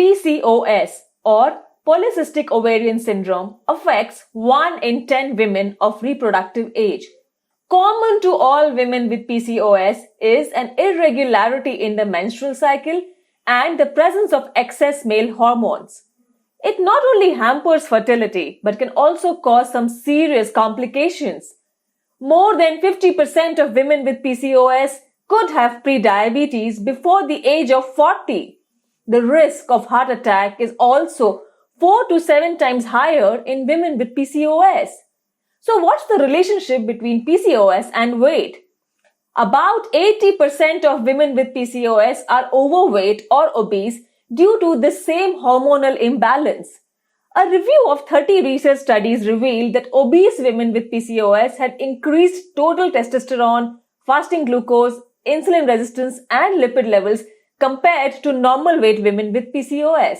PCOS or polycystic ovarian syndrome affects 1 in 10 women of reproductive age. Common to all women with PCOS is an irregularity in the menstrual cycle and the presence of excess male hormones. It not only hampers fertility but can also cause some serious complications. More than 50% of women with PCOS could have prediabetes before the age of 40. The risk of heart attack is also 4 to 7 times higher in women with PCOS. So what's the relationship between PCOS and weight? About 80% of women with PCOS are overweight or obese due to the same hormonal imbalance. A review of 30 research studies revealed that obese women with PCOS had increased total testosterone, fasting glucose, insulin resistance, and lipid levels compared to normal weight women with PCOS.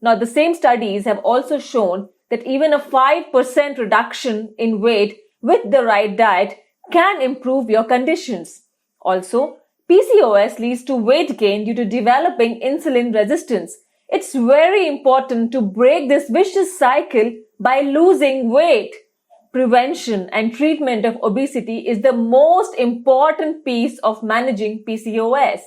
Now, the same studies have also shown that even a 5% reduction in weight with the right diet can improve your conditions. Also, PCOS leads to weight gain due to developing insulin resistance. It's very important to break this vicious cycle by losing weight. Prevention and treatment of obesity is the most important piece of managing PCOS.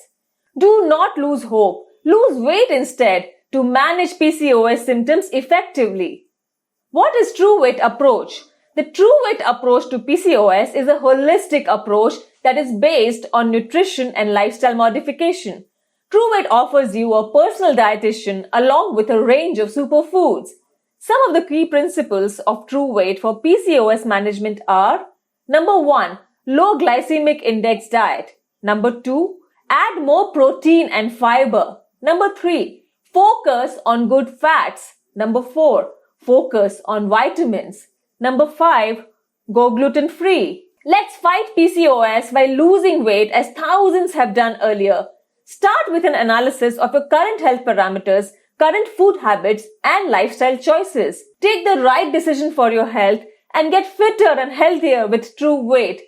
Do not lose hope. Lose weight instead to manage PCOS symptoms effectively. What is Truweight approach? The Truweight approach to PCOS is a holistic approach that is based on nutrition and lifestyle modification. Truweight offers you a personal dietitian along with a range of superfoods. Some of the key principles of Truweight for PCOS management are: Number 1, low glycemic index diet. Number 2, add more protein and fiber. Number 3, focus on good fats. Number 4, focus on vitamins. Number 5, go gluten-free. Let's fight PCOS by losing weight as thousands have done earlier. Start with an analysis of your current health parameters, current food habits, and lifestyle choices. Take the right decision for your health and get fitter and healthier with Truweight.